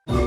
Greetings,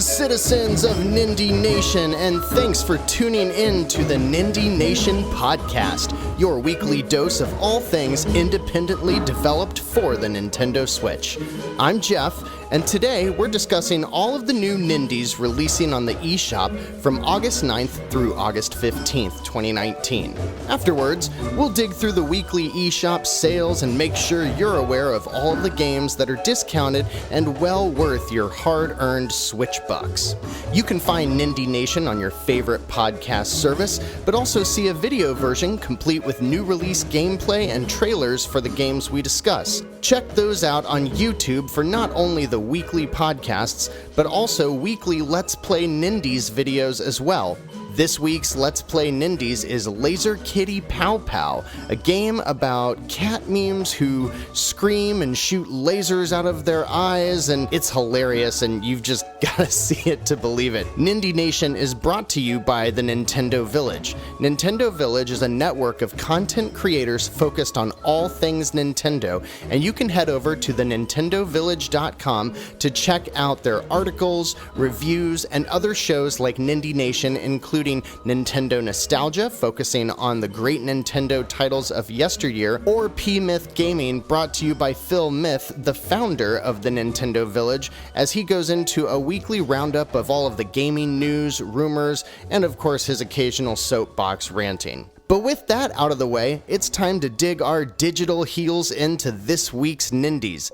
citizens of Nindie Nation, and thanks for tuning in to the Nindie Nation podcast, your weekly dose of all things independently developed for the Nintendo Switch. I'm Jeff, and today we're discussing all of the new Nindies releasing on the eShop from August 9th through August 15th, 2019. Afterwards, we'll dig through the weekly eShop sales and make sure you're aware of all the games that are discounted and well worth your hard-earned Switch bucks. You can find Nindie Nation on your favorite podcast service, but also see a video version complete with new release gameplay and trailers for the games we discuss. Check those out on YouTube for not only the weekly podcasts, but also weekly Let's Play Nindies videos as well. This week's Let's Play Nindies is Laser Kitty Pow Pow, a game about cat memes who scream and shoot lasers out of their eyes, and it's hilarious and you've just gotta see it to believe it. Nindie Nation is brought to you by the Nintendo Village. Nintendo Village is a network of content creators focused on all things Nintendo, and you can head over to thenintendovillage.com to check out their articles, reviews, and other shows like Nindie Nation, including Nintendo Nostalgia, focusing on the great Nintendo titles of yesteryear, or P-Myth Gaming, brought to you by Phil Myth, the founder of the Nintendo Village, as he goes into a weekly roundup of all of the gaming news, rumors, and of course his occasional soapbox ranting. But with that out of the way, it's time to dig our digital heels into this week's Nindies.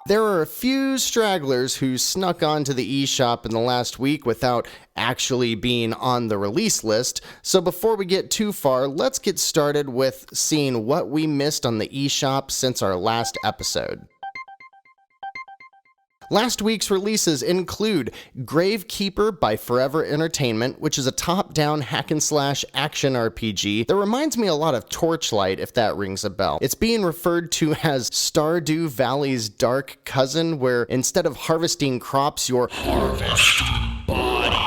There are a few stragglers who snuck onto the eShop in the last week without actually being on the release list, so before we get too far, let's get started with seeing what we missed on the eShop since our last episode. Last week's releases include Gravekeeper by Forever Entertainment, which is a top-down hack-and-slash action RPG that reminds me a lot of Torchlight, if that rings a bell. It's being referred to as Stardew Valley's dark cousin, where instead of harvesting crops, you're harvesting bodies.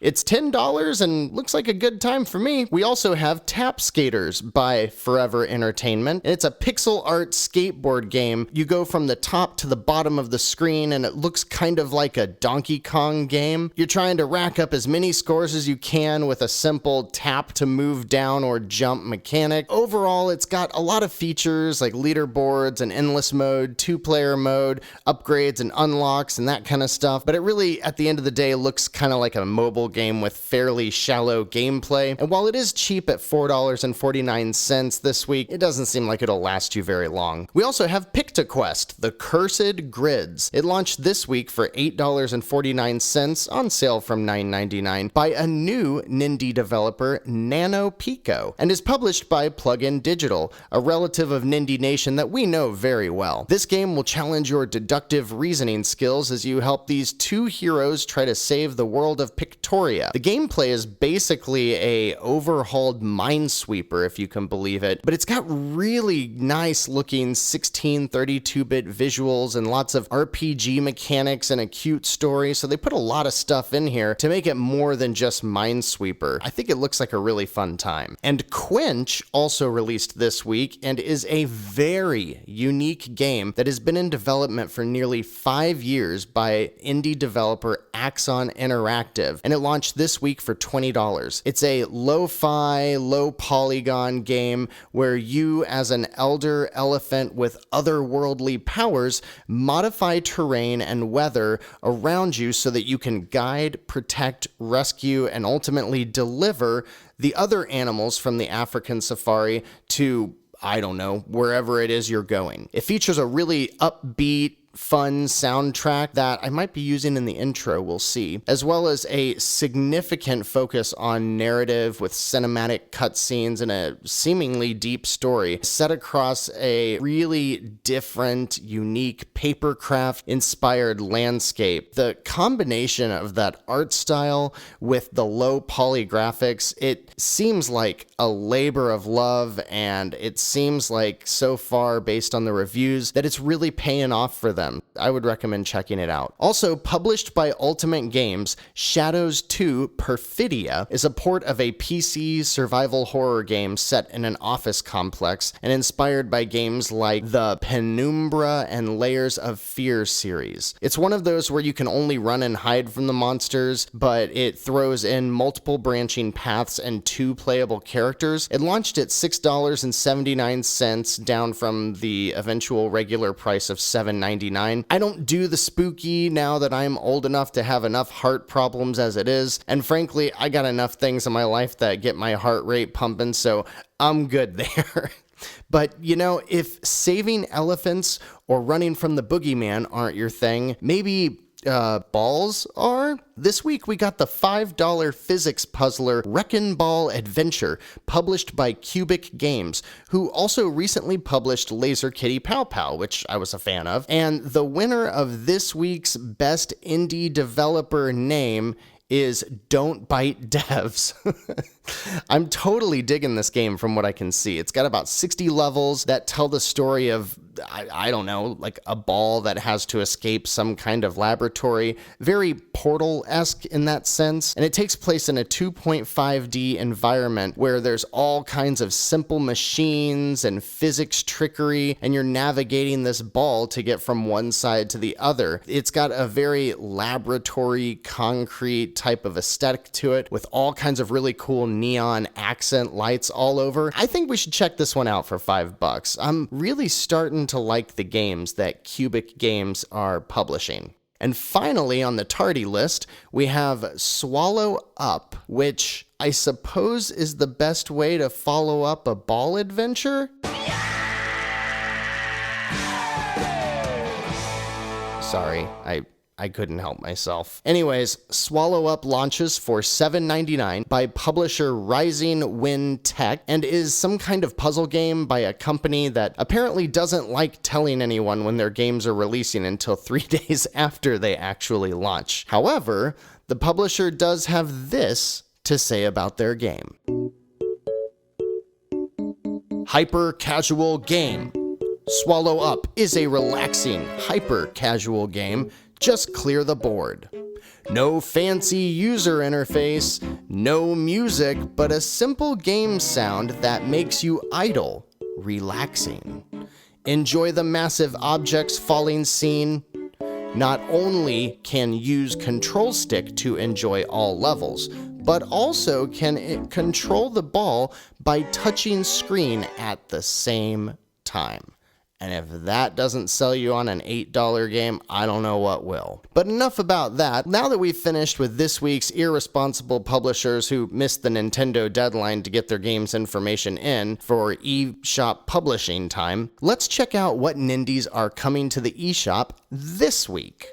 It's $10 and looks like a good time for me. We also have Tap Skaters by Forever Entertainment. It's a pixel art skateboard game. You go from the top to the bottom of the screen and it looks kind of like a Donkey Kong game. You're trying to rack up as many scores as you can with a simple tap to move down or jump mechanic. Overall, it's got a lot of features like leaderboards and endless mode, two-player mode, upgrades and unlocks and that kind of stuff, but it really, at the end of the day, looks kind of like a mobile game with fairly shallow gameplay, and while it is cheap at $4.49 this week, it doesn't seem like it'll last you very long. We also have CatQuest, The Cursed Grids. It launched this week for $8.49 on sale from $9.99 by a new Nindie developer, Nano Pico, and is published by Plugin Digital, a relative of Nindie Nation that we know very well. This game will challenge your deductive reasoning skills as you help these two heroes try to save the world of Pictoria. The gameplay is basically a overhauled Minesweeper, if you can believe it, but it's got really nice looking 1632-bit visuals and lots of RPG mechanics and a cute story, so they put a lot of stuff in here to make it more than just Minesweeper. I think it looks like a really fun time. And Quench also released this week and is a very unique game that has been in development for nearly 5 years by indie developer Axon Interactive, and it launched this week for $20. It's a lo-fi, low-polygon game where you, as an elder elephant with otherworldly powers, modify terrain and weather around you so that you can guide, protect, rescue, and ultimately deliver the other animals from the African safari to, I don't know, wherever it is you're going. It features a really upbeat, fun soundtrack that I might be using in the intro, we'll see, as well as a significant focus on narrative with cinematic cutscenes and a seemingly deep story set across a really different, unique papercraft-inspired landscape. The combination of that art style with the low poly graphics, it seems like a labor of love, and it seems like so far, based on the reviews, that it's really paying off for them. I would recommend checking it out. Also, published by Ultimate Games, Shadows 2 Perfidia is a port of a PC survival horror game set in an office complex and inspired by games like the Penumbra and Layers of Fear series. It's one of those where you can only run and hide from the monsters, but it throws in multiple branching paths and 2 playable characters. It launched at $6.79, down from the eventual regular price of $7.99. I don't do the spooky now that I'm old enough to have enough heart problems as it is, and frankly, I got enough things in my life that get my heart rate pumping, so I'm good there. But, you know, if saving elephants or running from the boogeyman aren't your thing, maybe balls are? This week we got the $5 physics puzzler Wreckin' Ball Adventure, published by QByte Games, who also recently published Laser Kitty Pow Pow, which I was a fan of. And the winner of this week's Best Indie Developer name is Don't Bite Devs. I'm totally digging this game from what I can see. It's got about 60 levels that tell the story of, I don't know, like a ball that has to escape some kind of laboratory. Very Portal-esque in that sense. And it takes place in a 2.5D environment where there's all kinds of simple machines and physics trickery, and you're navigating this ball to get from one side to the other. It's got a very laboratory, concrete type of aesthetic to it, with all kinds of really cool neon accent lights all over. I think we should check this one out for $5. I'm really starting to like the games that QByte Games are publishing. And finally, on the tardy list, we have Swallow Up, which I suppose is the best way to follow up a ball adventure? Sorry, I couldn't help myself. Anyways, Swallow Up launches for $7.99 by publisher Rising Wind Tech and is some kind of puzzle game by a company that apparently doesn't like telling anyone when their games are releasing until 3 days after they actually launch. However, the publisher does have this to say about their game. Hyper-casual game. Swallow Up is a relaxing, hyper-casual game. Just clear the board. No fancy user interface, no music, but a simple game sound that makes you idle, relaxing. Enjoy the massive objects falling scene. Not only can use control stick to enjoy all levels, but also can control the ball by touching screen at the same time. And if that doesn't sell you on an $8 game, I don't know what will. But enough about that. Now that we've finished with this week's irresponsible publishers who missed the Nintendo deadline to get their games information in for eShop publishing time, let's check out what Nindies are coming to the eShop this week.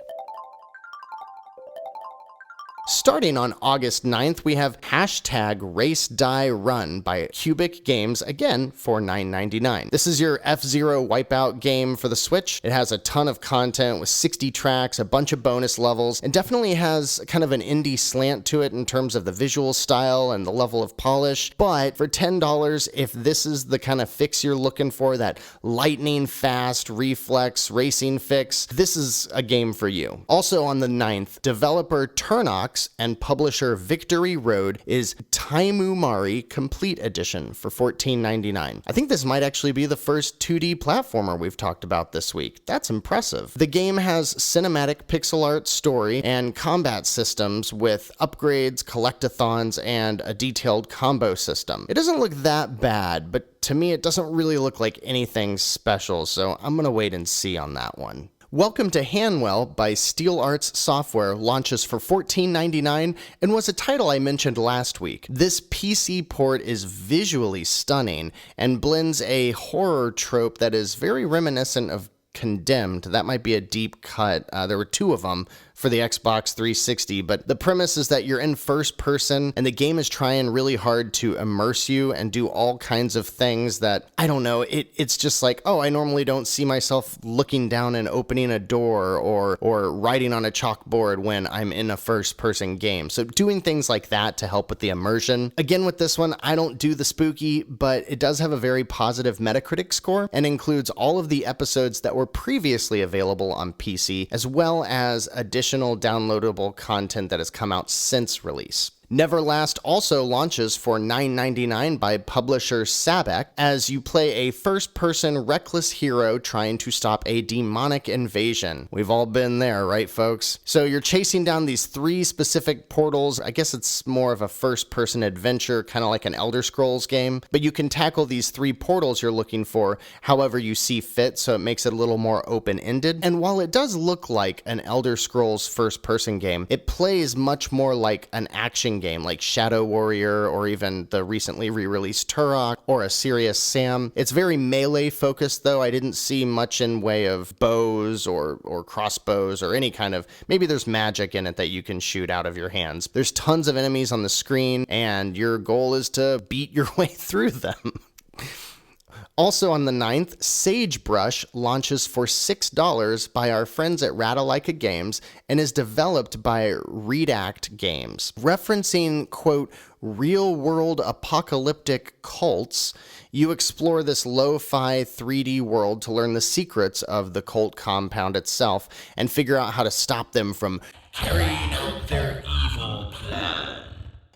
Starting on August 9th, we have hashtag Race Die Run by QByte Games, again for $9.99. This is your F-Zero Wipeout game for the Switch. It has a ton of content with 60 tracks, a bunch of bonus levels, and definitely has kind of an indie slant to it in terms of the visual style and the level of polish. But for $10, if this is the kind of fix you're looking for, that lightning fast reflex racing fix, this is a game for you. Also on the 9th, developer Turnox and publisher Victory Road is Taimumari Complete Edition for $14.99. I think this might actually be the first 2D platformer we've talked about this week. That's impressive. The game has cinematic pixel art story and combat systems with upgrades, collectathons, and a detailed combo system. It doesn't look that bad, but to me it doesn't really look like anything special, so I'm gonna wait and see on that one. Welcome to Hanwell by Steel Arts Software launches for $14.99 and was a title I mentioned last week. This PC port is visually stunning and blends a horror trope that is very reminiscent of Condemned. That might be a deep cut. There were 2 of them for the Xbox 360, but the premise is that you're in first person and the game is trying really hard to immerse you and do all kinds of things that, I don't know, it's just like, oh, I normally don't see myself looking down and opening a door or writing on a chalkboard when I'm in a first person game. So doing things like that to help with the immersion. Again, with this one, I don't do the spooky, but it does have a very positive Metacritic score and includes all of the episodes that were previously available on PC, as well as additional downloadable content that has come out since release. Neverlast also launches for $9.99 by publisher Sabek as you play a first-person reckless hero trying to stop a demonic invasion. We've all been there, right, folks? So you're chasing down these 3 specific portals. I guess it's more of a first-person adventure, kind of like an Elder Scrolls game, but you can tackle these 3 portals you're looking for however you see fit, so it makes it a little more open-ended. And while it does look like an Elder Scrolls first-person game, it plays much more like an action game like Shadow Warrior or even the recently re-released Turok or a Serious Sam. It's very melee focused though. I didn't see much in way of bows or crossbows or any kind of, maybe there's magic in it that you can shoot out of your hands. There's tons of enemies on the screen and your goal is to beat your way through them. Also on the 9th, Sagebrush launches for $6 by our friends at Ratalaika Games and is developed by Redact Games. Referencing, quote, real-world apocalyptic cults, you explore this lo-fi 3D world to learn the secrets of the cult compound itself and figure out how to stop them from carrying out their evil plan.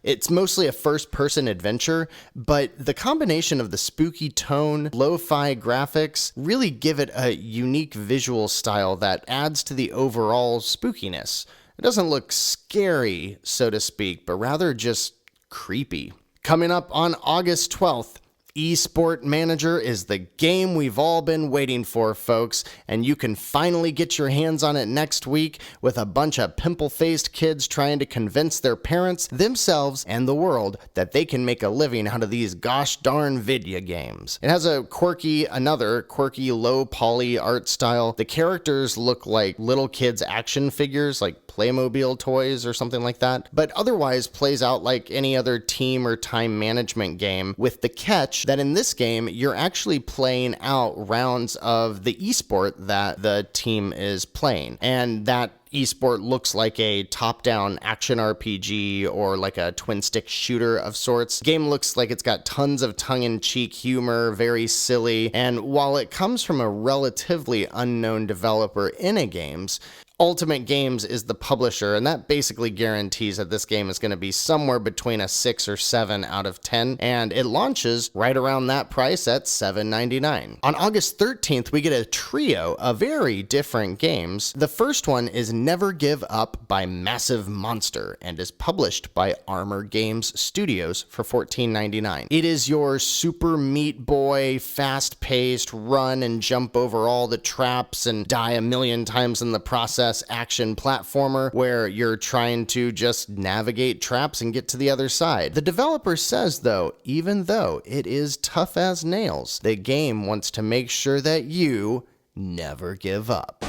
It's mostly a first-person adventure, but the combination of the spooky tone, lo-fi graphics really give it a unique visual style that adds to the overall spookiness. It doesn't look scary, so to speak, but rather just creepy. Coming up on August 12th, Esport Manager is the game we've all been waiting for, folks, and you can finally get your hands on it next week with a bunch of pimple-faced kids trying to convince their parents, themselves, and the world that they can make a living out of these gosh darn video games. It has another quirky low-poly art style. The characters look like little kids' action figures, like Playmobil toys or something like that, but otherwise plays out like any other team or time management game, with the catch that in this game, you're actually playing out rounds of the esport that the team is playing. And that esport looks like a top-down action RPG or like a twin-stick shooter of sorts. The game looks like it's got tons of tongue-in-cheek humor, very silly, and while it comes from a relatively unknown developer, Games, Ultimate Games is the publisher, and that basically guarantees that this game is going to be somewhere between a 6 or 7 out of 10, and it launches right around that price at $7.99. On August 13th, we get a trio of very different games. The first one is Never Give Up by Massive Monster, and is published by Armor Games Studios for $14.99. It is your Super Meat Boy, fast-paced, run and jump over all the traps and die a million times in the process action platformer where you're trying to just navigate traps and get to the other side. The developer says, though, even though it is tough as nails, the game wants to make sure that you never give up.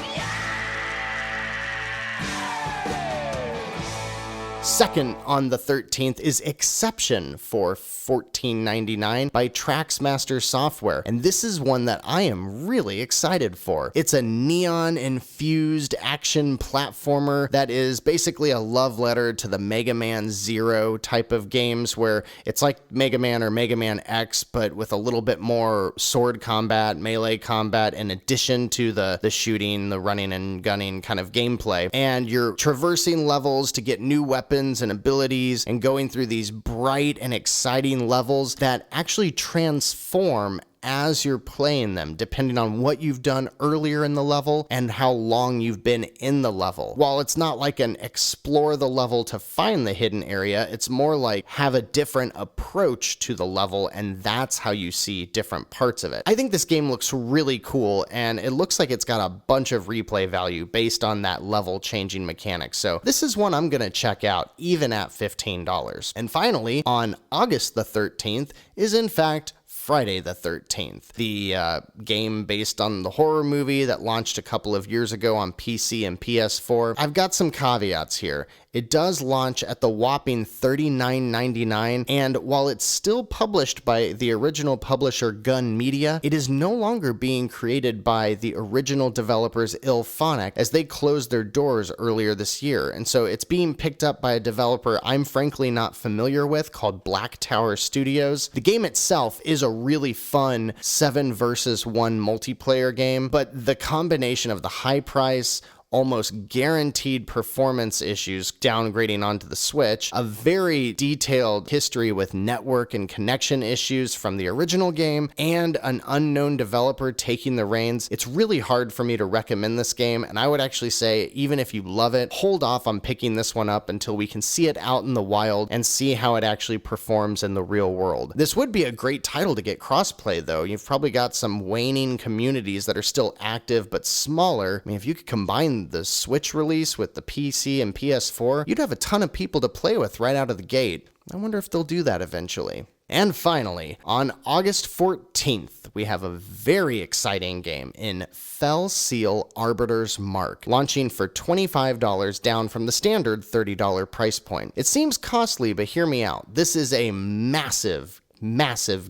Second on the 13th is Exception for $14.99 by Traxmaster Software, and this is one that I am really excited for. It's a neon-infused action platformer that is basically a love letter to the Mega Man Zero type of games, where it's like Mega Man or Mega Man X, but with a little bit more sword combat, melee combat, in addition to the shooting, the running and gunning kind of gameplay. And you're traversing levels to get new weapons and abilities and going through these bright and exciting levels that actually transform as you're playing them, depending on what you've done earlier in the level and how long you've been in the level. While it's not like an explore the level to find the hidden area, it's more like have a different approach to the level, and that's how you see different parts of it. I think this game looks really cool, and it looks like it's got a bunch of replay value based on that level changing mechanics. So this is one I'm gonna check out, even at $15. And finally, on August the 13th, is in fact Friday the 13th, the game based on the horror movie that launched a couple of years ago on PC and PS4. I've got some caveats here. It does launch at the whopping $39.99, and while it's still published by the original publisher Gun Media, it is no longer being created by the original developers IllFonic, as they closed their doors earlier this year, and so it's being picked up by a developer I'm frankly not familiar with called Black Tower Studios. The game itself is a really fun 7 versus 1 multiplayer game, but the combination of the high price, almost guaranteed performance issues downgrading onto the Switch, a very detailed history with network and connection issues from the original game, and an unknown developer taking the reins, it's really hard for me to recommend this game, and I would actually say, even if you love it, hold off on picking this one up until we can see it out in the wild and see how it actually performs in the real world. This would be a great title to get crossplay though. You've probably got some waning communities that are still active but smaller. I mean, if you could combine the Switch release with the PC and PS4, you'd have a ton of people to play with right out of the gate. I wonder if they'll do that eventually. And finally, on August 14th, we have a very exciting game in Fell Seal Arbiter's Mark, launching for $25, down from the standard $30 price point. It seems costly, but hear me out. This is a massive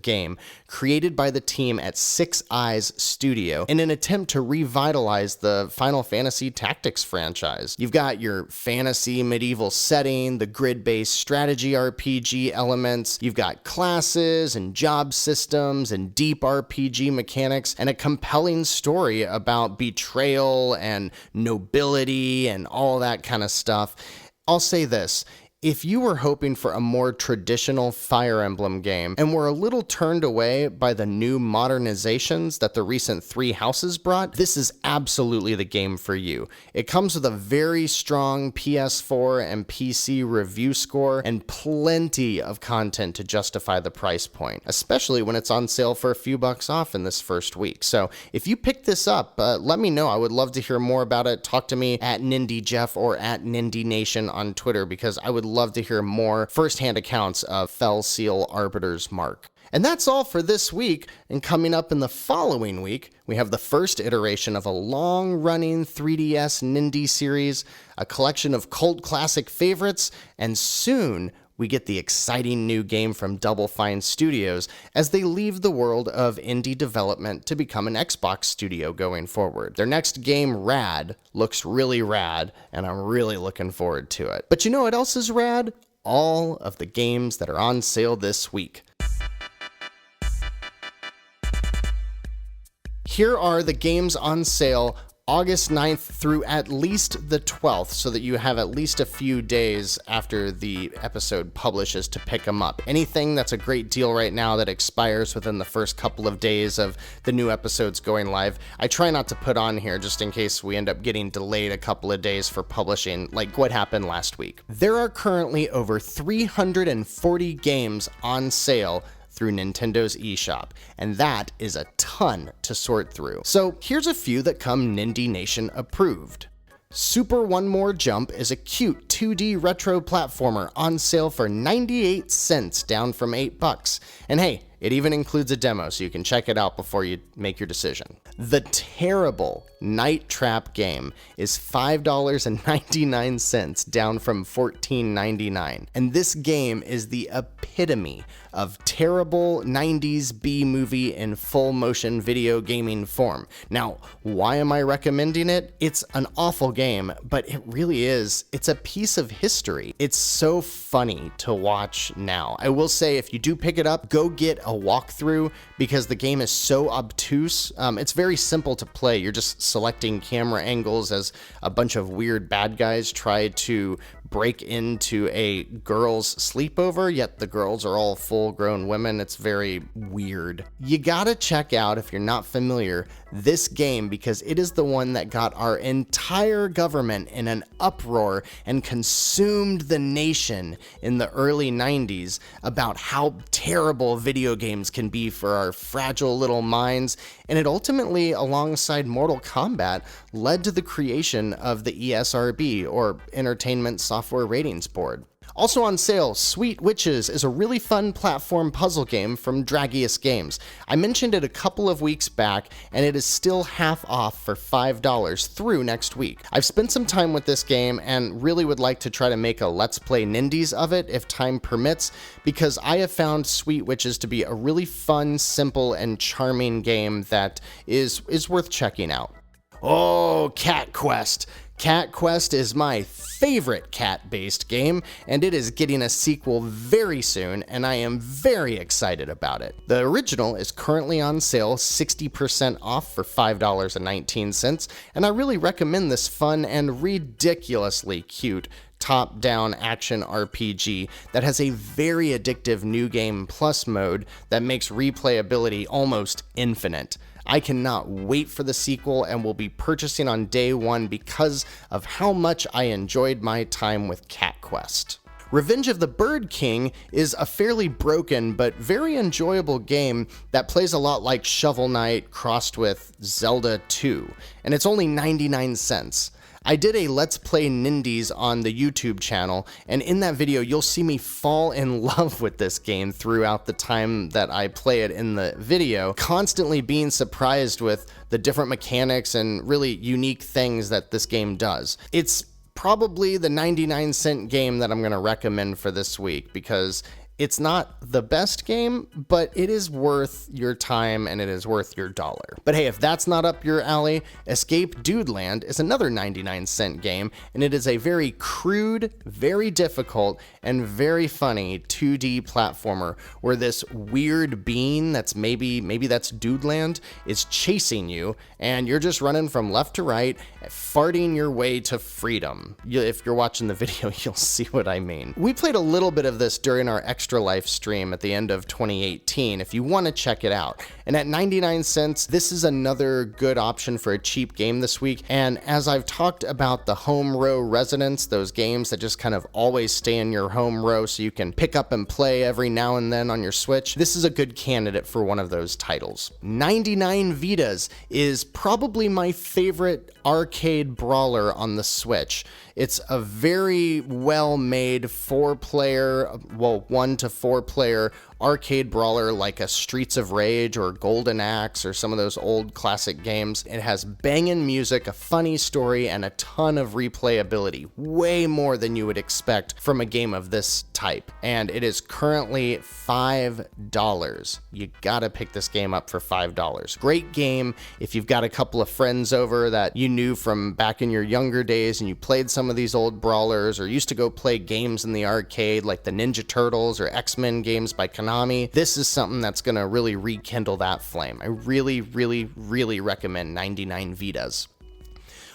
game created by the team at Six Eyes Studio in an attempt to revitalize the Final Fantasy Tactics franchise. You've got your fantasy medieval setting, the grid-based strategy RPG elements, you've got classes and job systems and deep RPG mechanics, and a compelling story about betrayal and nobility and all that kind of stuff. I'll say this. If you were hoping for a more traditional Fire Emblem game and were a little turned away by the new modernizations that the recent Three Houses brought, this is absolutely the game for you. It comes with a very strong PS4 and PC review score and plenty of content to justify the price point, especially when it's on sale for a few bucks off in this first week. So if you pick this up, let me know. I would love to hear more about it. Talk to me at Nindie Jeff or at Nindie Nation on Twitter, because I would love to hear more firsthand accounts of Fell Seal Arbiter's Mark. And that's all for this week, and coming up in the following week, we have the first iteration of a long-running 3DS Nindie series, a collection of cult classic favorites, and soon we get the exciting new game from Double Fine Studios as they leave the world of indie development to become an Xbox studio going forward. Their next game, Rad, looks really rad, and I'm really looking forward to it. But you know what else is rad? All of the games that are on sale this week. Here are the games on sale August 9th through at least the 12th, so that you have at least a few days after the episode publishes to pick them up. Anything that's a great deal right now that expires within the first couple of days of the new episodes going live, I try not to put on here just in case we end up getting delayed a couple of days for publishing, like what happened last week. There are currently over 340 games on sale through Nintendo's eShop, and that is a ton to sort through. So here's a few that come Nindie Nation approved. Super One More Jump is a cute 2D retro platformer on sale for 98 cents, down from $8. And hey, it even includes a demo, so you can check it out before you make your decision. The terrible Night Trap game is $5.99, down from $14.99. And this game is the epitome of terrible 90s B-movie in full motion video gaming form. Now, why am I recommending it? It's an awful game, but it really is. It's a piece of history. It's so funny to watch now. I will say, if you do pick it up, go get a walkthrough, because the game is so obtuse. It's very simple to play. You're just selecting camera angles as a bunch of weird bad guys try to break into a girl's sleepover, yet the girls are all full-grown women. It's very weird. You gotta check out, if you're not familiar, this game, because it is the one that got our entire government in an uproar and consumed the nation in the early 90s about how terrible video games can be for our fragile little minds, and it ultimately, alongside Mortal Kombat, led to the creation of the ESRB, or Entertainment Software Ratings Board. Also on sale, Sweet Witches is a really fun platform puzzle game from Dragius Games. I mentioned it a couple of weeks back, and it is still half off for $5 through next week. I've spent some time with this game and really would like to try to make a Let's Play Nindies of it if time permits, because I have found Sweet Witches to be a really fun, simple, and charming game that is worth checking out. Oh, CatQuest! CatQuest is my favorite cat-based game, and it is getting a sequel very soon, and I am very excited about it. The original is currently on sale 60% off for $5.19, and I really recommend this fun and ridiculously cute top-down action RPG that has a very addictive New Game Plus mode that makes replayability almost infinite. I cannot wait for the sequel and will be purchasing on day one because of how much I enjoyed my time with CatQuest. Revenge of the Bird King is a fairly broken but very enjoyable game that plays a lot like Shovel Knight crossed with Zelda 2, and it's only 99 cents. I did a Let's Play Nindies on the YouTube channel, and in that video you'll see me fall in love with this game throughout the time that I play it in the video, constantly being surprised with the different mechanics and really unique things that this game does. It's probably the 99-cent game that I'm going to recommend for this week, because it's not the best game, but it is worth your time and it is worth your dollar. But hey, if that's not up your alley, Escape Dudeland is another 99-cent game, and it is a very crude, very difficult, and very funny 2D platformer where this weird being that's maybe that's Dudeland is chasing you, and you're just running from left to right, farting your way to freedom. If you're watching the video, you'll see what I mean. We played a little bit of this during our Extra Life stream at the end of 2018 if you want to check it out. And at 99 cents, this is another good option for a cheap game this week. And as I've talked about the home row residents, those games that just kind of always stay in your home row so you can pick up and play every now and then on your Switch, this is a good candidate for one of those titles. 99 Vidas is probably my favorite arcade brawler on the Switch. It's a very well-made 1 to 4 player arcade brawler like a Streets of Rage or Golden Axe or some of those old classic games. It has banging music, a funny story, and a ton of replayability, way more than you would expect from a game of this type. And it is currently $5. You gotta pick this game up for $5. Great game if you've got a couple of friends over that you knew from back in your younger days and you played some of these old brawlers or used to go play games in the arcade like the Ninja Turtles or X-Men games by Konami. This is something that's going to really rekindle that flame. I really, really, really recommend 99 Vidas.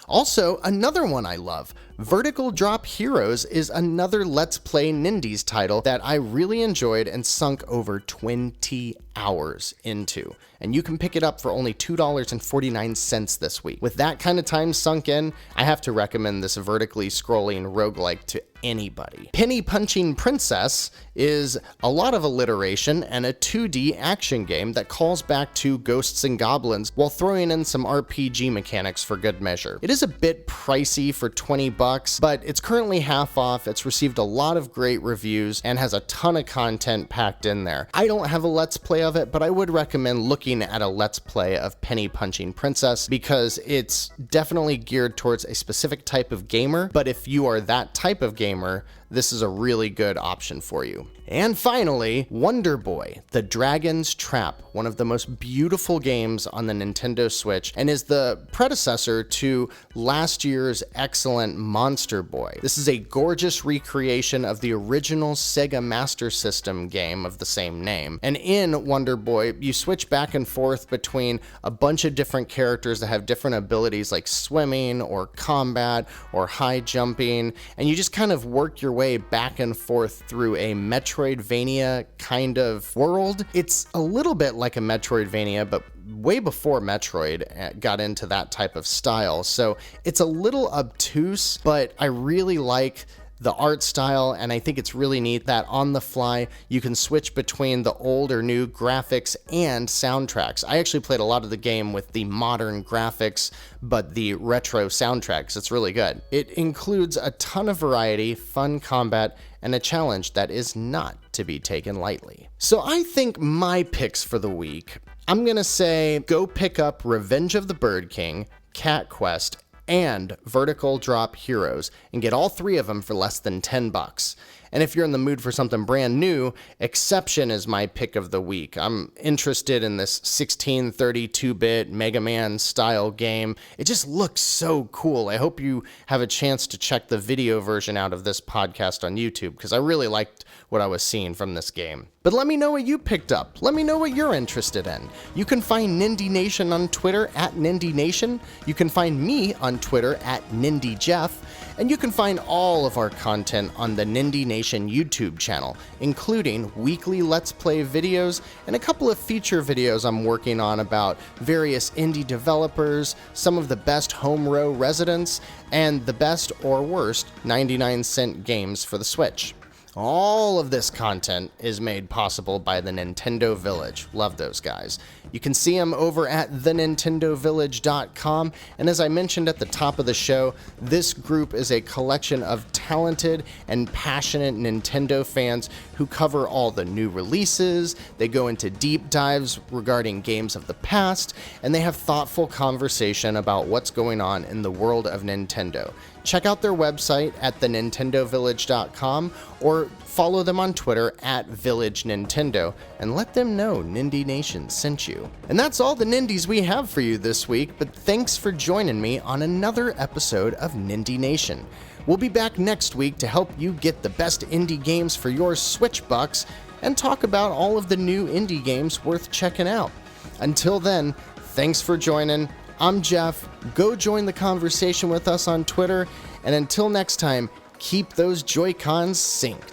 Also, another one I love, Vertical Drop Heroes, is another Let's Play Nindies title that I really enjoyed and sunk over 20 hours into. And you can pick it up for only $2.49 this week. With that kind of time sunk in, I have to recommend this vertically scrolling roguelike to anybody. Penny Punching Princess is a lot of alliteration and a 2D action game that calls back to Ghosts and Goblins while throwing in some RPG mechanics for good measure. It is a bit pricey for 20 bucks, but it's currently half off. It's received a lot of great reviews and has a ton of content packed in there. I don't have a Let's Play of it, but I would recommend looking at a Let's Play of Penny Punching Princess because it's definitely geared towards a specific type of gamer, but if you are that type of gamer, this is a really good option for you. And finally, Wonder Boy, The Dragon's Trap, one of the most beautiful games on the Nintendo Switch, and is the predecessor to last year's excellent Monster Boy. This is a gorgeous recreation of the original Sega Master System game of the same name. And in Wonder Boy, you switch back and forth between a bunch of different characters that have different abilities like swimming or combat or high jumping, and you just kind of work your way back and forth through a Metroidvania kind of world. It's a little bit like a Metroidvania, but way before Metroid got into that type of style. So it's a little obtuse, but I really like the art style, and I think it's really neat that on the fly you can switch between the old or new graphics and soundtracks. I actually played a lot of the game with the modern graphics, but the retro soundtracks. It's really good. It includes a ton of variety, fun combat, and a challenge that is not to be taken lightly. So I think my picks for the week, I'm gonna say go pick up Revenge of the Bird King, CatQuest, and Vertical Drop Heroes, and get all three of them for less than $10. And if you're in the mood for something brand new, Exception is my pick of the week. I'm interested in this 1632-bit Mega Man style game. It just looks so cool. I hope you have a chance to check the video version out of this podcast on YouTube, because I really liked what I was seeing from this game. But let me know what you picked up. Let me know what you're interested in. You can find Nindie Nation on Twitter at Nindie Nation. You can find me on Twitter at Nindie Jeff. And you can find all of our content on the Nindie Nation YouTube channel, including weekly Let's Play videos and a couple of feature videos I'm working on about various indie developers, some of the best home row residents, and the best or worst 99-cent games for the Switch. All of this content is made possible by the Nintendo Village. Love those guys. You can see them over at thenintendovillage.com, and as I mentioned at the top of the show, this group is a collection of talented and passionate Nintendo fans who cover all the new releases, they go into deep dives regarding games of the past, and they have thoughtful conversation about what's going on in the world of Nintendo. Check out their website at thenintendovillage.com or follow them on Twitter at Village Nintendo and let them know Nindie Nation sent you. And that's all the Nindies we have for you this week, but thanks for joining me on another episode of Nindie Nation. We'll be back next week to help you get the best indie games for your Switch bucks and talk about all of the new indie games worth checking out. Until then, thanks for joining. I'm Jeff. Go join the conversation with us on Twitter, and until next time, keep those Joy-Cons synced.